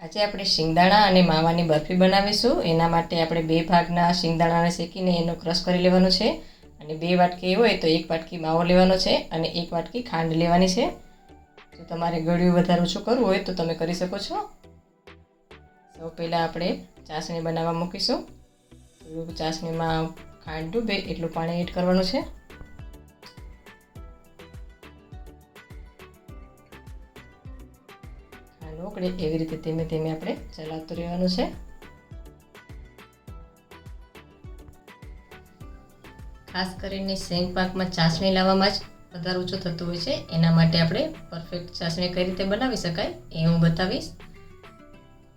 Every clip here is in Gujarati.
આજે આપણે શિંગદાણા અને માવાની બરફી બનાવીશું। એના માટે આપણે 2 ભાગના શિંગદાણાને શેકીને એનો ક્રશ કરી લેવાનો છે અને 2 વાટકી હોય તો 1 વાટકી માવો લેવાનો છે અને 1 વાટકી ખાંડ લેવાની છે। જો તમારે ગળ્યું વધારે ઓછું કરવું હોય તો તમે કરી શકો છો। સૌ પહેલાં આપણે ચાસણી બનાવવા મૂકીશું। થોડુંક ચાસણીમાં ખાંડ ડૂબે એટલું પાણી એડ કરવાનું છે। ઉકળે એવી રીતે ધીમે ધીમે આપણે ચલાવતું રહેવાનું છે। ખાસ કરીને સેંગ પાકમાં ચાસણી લાવવામાં જ વધારે ઓછું થતું હોય છે। એના માટે આપણે પરફેક્ટ ચાસણી કઈ રીતે બનાવી શકાય એ હું બતાવીશ।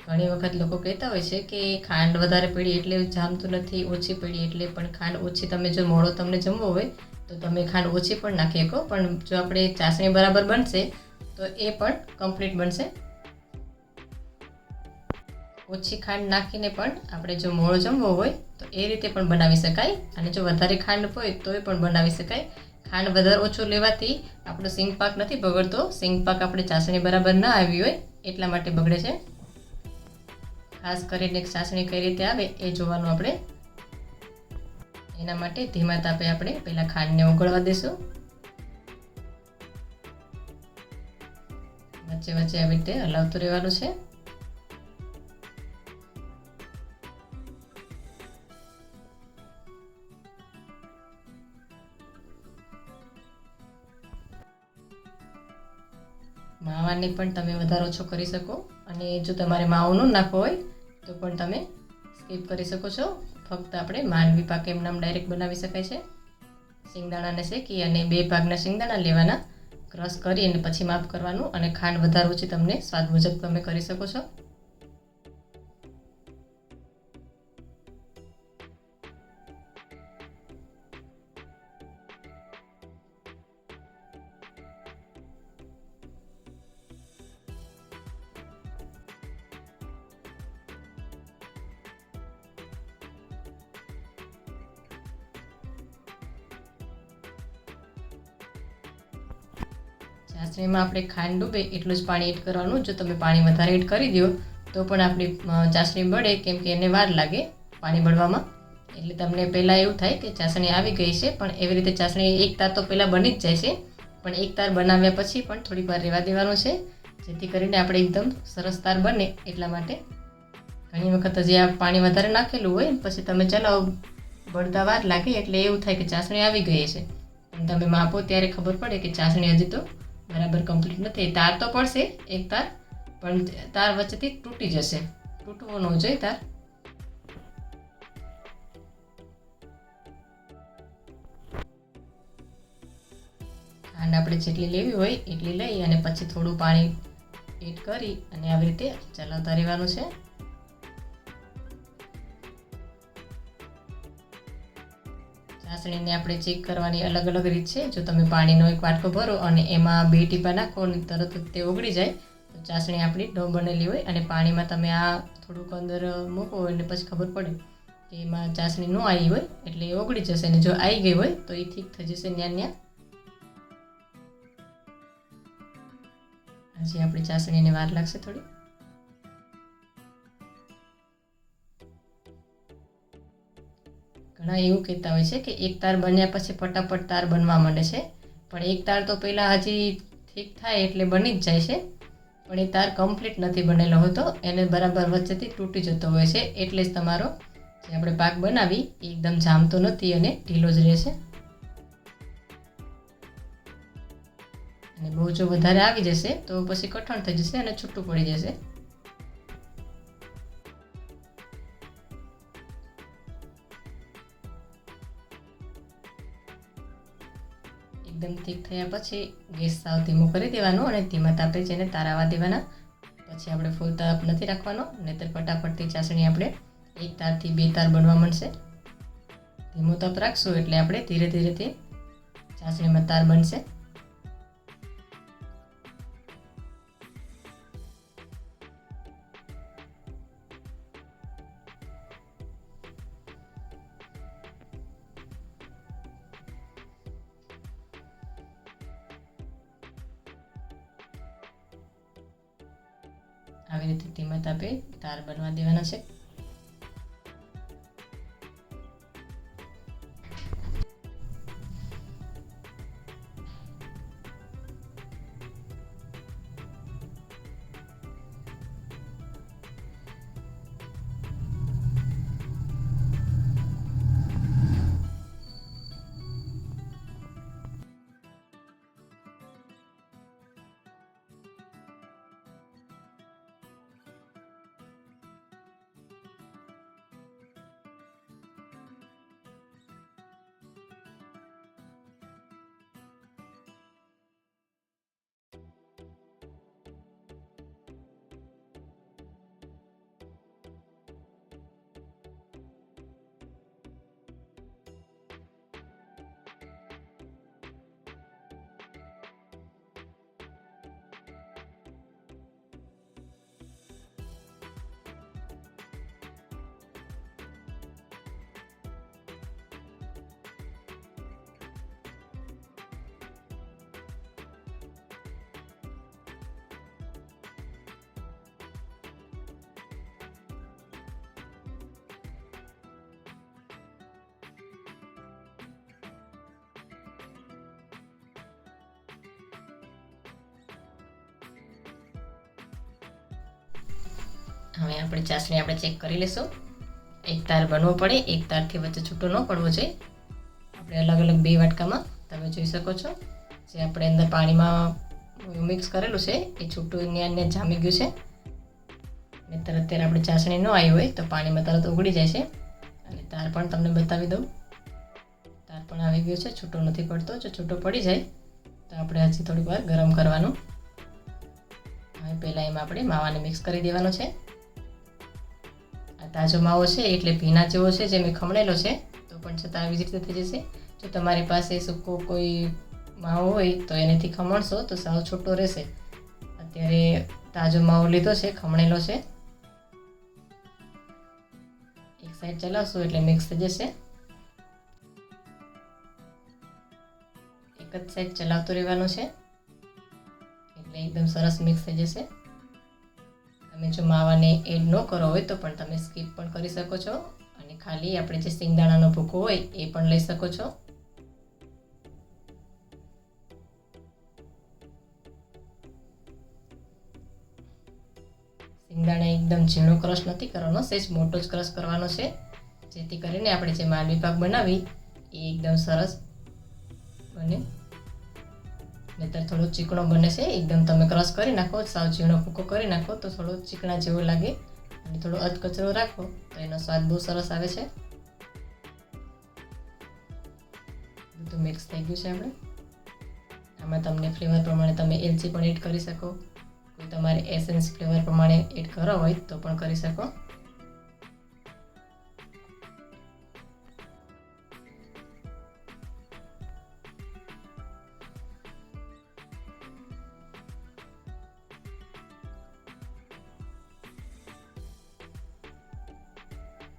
ઘણી વખત લોકો કહેતા હોય છે કે ખાંડ વધારે પડી એટલે જામતું નથી, ઓછી પડી એટલે, પણ ખાંડ ઓછી તમે જો મોડો તમને જમવો હોય તો તમે ખાંડ ઓછી પણ નાખી શકો, પણ જો આપણે ચાસણી બરાબર બનશે તો એ પણ કમ્પ્લીટ બનશે। ઓછી ખાંડ નાખીને પણ આપણે જો મોળો જમવો હોય તો એ રીતે પણ બનાવી શકાય અને જો વધારે ખાંડ હોય તોય પણ બનાવી શકાય। ખાંડ વધારે ઓછું લેવાથી આપણો સિંગ પાક નથી બગડતો, સિંગ પાક આપણે ચાસણી બરાબર ના આવી હોય એટલા માટે બગડે છે। ખાસ કરીને ચાસણી કઈ રીતે આવે એ જોવાનું આપણે। એના માટે ધીમા તાપે આપણે પહેલાં ખાંડને ઓગળવા દેશું। વચ્ચે વચ્ચે આવી રીતે હલાવતું રહેવાનું છે। માવાની પણ તમે વધારે ઓછો કરી શકો અને જો તમારે માવો ન નાખવો હોય તો પણ તમે સ્કીપ કરી શકો છો। ફક્ત આપણે માંડવી પાક એમ નામ ડાયરેક્ટ બનાવી શકાય છે। શિંગદાણાને શેકી અને 2 ભાગના શિંગદાણા લેવાના, ક્રશ કરી અને પછી માપ કરવાનું અને ખાંડ વધારે ઓછી તમને સ્વાદ મુજબ તમે કરી શકો છો। ચાસણીમાં આપણે ખાંડ ડૂબે એટલું જ પાણી એડ કરવાનું। જો તમે પાણી વધારે એડ કરી દો તો પણ આપણી ચાસણી બળે, કેમ કે એને વાર લાગે પાણી બળવામાં। એટલે તમને પહેલાં એવું થાય કે ચાસણી આવી ગઈ છે, પણ એવી રીતે ચાસણી એક તાર તો પહેલાં બની જ જાય છે, પણ એક તાર બનાવ્યા પછી પણ થોડીક વાર રહેવા દેવાનું છે, જેથી કરીને આપણે એકદમ સરસ તાર બને એટલા માટે। ઘણી વખત જે આ પાણી વધારે નાખેલું હોય પછી તમે ચલાવો, બળતા વાર લાગે એટલે એવું થાય કે ચાસણી આવી ગઈ છે, પણ તમે માપો ત્યારે ખબર પડે કે ચાસણી હજી તો બરાબર કમ્પ્લીટ નથી। તાર તો પડશે એક તાર, પણ તાર વચ્ચેથી તૂટી જશે, તૂટવો ન જોઈએ તાર। ખાંડ આપણે જેટલી લેવી હોય એટલી લઈ અને પછી થોડું પાણી એડ કરી અને આવી રીતે ચલાવતા રહેવાનું છે। ચાસણીને આપણે ચેક કરવાની અલગ અલગ રીત છે। જો તમે પાણીનો એક વાટકો ભરો અને એમાં 2 ટીપા નાખો અને તરત જ તે ઓગળી જાય તો ચાસણી આપણી ડો બનેલી હોય, અને પાણીમાં તમે આ થોડુંક અંદર મૂકો એટલે પછી ખબર પડે કે એમાં ચાસણી ન આવી હોય એટલે એ ઓગળી જશે, અને જો આવી ગઈ હોય તો એ ઠીક થઈ જશે ન્યા। હજી આપણી ચાસણીને વાર લાગશે થોડી। ઘણા એવું કહેતા હોય છે કે એક તાર બન્યા પછી ફટાફટ તાર બનવા માંડે છે, પણ એક તાર તો પહેલાં હજી ઠીક થાય એટલે બની જ જાય છે, પણ એ તાર કમ્પ્લીટ નથી બનેલો હોતો, એને બરાબર વચ્ચેથી તૂટી જતો હોય છે। એટલે જ તમારો જે આપણે પાક બનાવી એ એકદમ જામતો નથી અને ઢીલો જ રહેશે। અને બહુ જો વધારે આવી જશે તો પછી કઠણ થઈ જશે અને છૂટું પડી જશે। એકદમ ઠીક થયા પછી ગેસ સાવ ધીમો કરી દેવાનો અને ધીમા તાપે જેને તારાવા દેવાના। પછી આપણે ફૂલ તાપ નથી રાખવાનો, નહીંતર ફટાફટથી ચાસણી આપણે 1 તારથી 2 તાર બનવા માંડશે। ધીમો તાપ રાખશું એટલે આપણે ધીરે ધીરેથી ચાસણીમાં તાર બનશે। આવી રીતે ધીમા તાપે તાર બનવા દેવાના છે. હવે આપણે ચાસણી ચેક કરી લઈશું. એક તાર બનવો પડે, એક તારથી વચ્ચે છૂટો ન પડવો જોઈએ. આપણે અલગ અલગ 2 વાટકામાં તમે જોઈ શકો છો જે આપણે અંદર પાણીમાં મિક્સ કરેલું છે એ છૂટું ને જામી ગયું છે. અને તરત આપણે ચાસણી ન આવી હોય તો પાણીમાં તરત ઉગડી જાય છે. અને તાર પણ તમને બતાવી દઉં, તાર પણ આવી ગયો છે, છૂટો નથી પડતો. જો છૂટો પડી જાય તો આપણે હજી થોડીક વાર ગરમ કરવાનું. હવે પહેલાં એમાં આપણે માવાને મિક્સ કરી દેવાનો છે. આ તાજો માવો છે એટલે ભીના જેવો છે, જે મેં ખમણેલો છે, તો પણ છતાં આવી જ રીતે થઈ જશે. જો તમારી પાસે સૂકો કોઈ માવો હોય તો એનેથી ખમણશો તો સાવ છૂટો રહેશે. અત્યારે તાજો માવો લીધો છે, ખમણેલો છે. એક સાઈડ ચલાવશું એટલે મિક્સ થઈ જશે. એક જ સાઈડ ચલાવતું રહેવાનું છે એટલે એકદમ સરસ મિક્સ થઈ જશે. તમે જો માવાને એડ ન કરો હોય તો પણ તમે સ્કીપ પણ કરી શકો છો અને ખાલી આપણે જે સિંગદાણાનો ભૂકો હોય એ પણ લઈ શકો છો. સિંગદાણા એકદમ ઝીણો ક્રશ નથી કરવાનો, સહેજ મોટો જ ક્રશ કરવાનો છે, જેથી કરીને આપણે જે માંડવી પાક બનાવી એ એકદમ સરસ બને. નહીંતર થોડો ચીકણો બને છે. એકદમ તમે ક્રશ કરી નાખો, સાવ ઝીણો ભૂકો કરી નાખો તો થોડો ચીકણા જેવો લાગે, અને થોડો અધકચરો રાખો તો એનો સ્વાદ બહુ સરસ આવે છે. બધું મિક્સ થઈ ગયું છે. આપણે આમાં તમને ફ્લેવર પ્રમાણે તમે એલચી પણ એડ કરી શકો, કોઈ તમારે એસેન્સ ફ્લેવર પ્રમાણે એડ કરવા હોય તો પણ કરી શકો.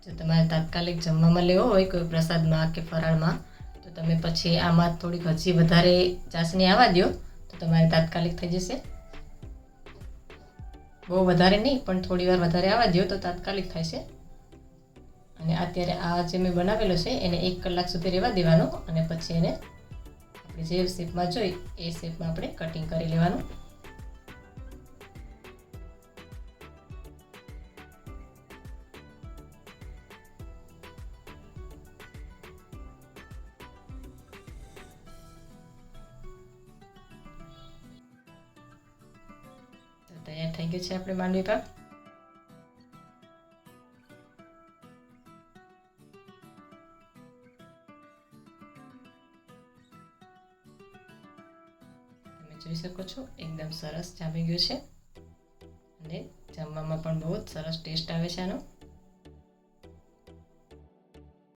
જો તમારે તાત્કાલિક જમવામાં લેવો હોય કોઈ પ્રસાદમાં કે ફરાળમાં, તો તમે પછી આમાં થોડીક હજી વધારે ચાસણી આવવા દો તો તમારે તાત્કાલિક થઈ જશે. બહુ વધારે નહીં પણ થોડી વાર વધારે આવવા દો તો તાત્કાલિક થાય છે. અને અત્યારે આ જે મેં બનાવેલો છે એને 1 કલાક સુધી રહેવા દેવાનો, અને પછી એને આપણે જે શેપમાં જોઈ એ શેપમાં આપણે કટિંગ કરી લેવાનું. તૈયાર થઈ ગયું છે આપણે માંડવી પાક. તમે જોઈ શકો છો એકદમ સરસ જામી ગયું છે અને જમવામાં પણ બહુ જ સરસ ટેસ્ટ આવે છે આનો.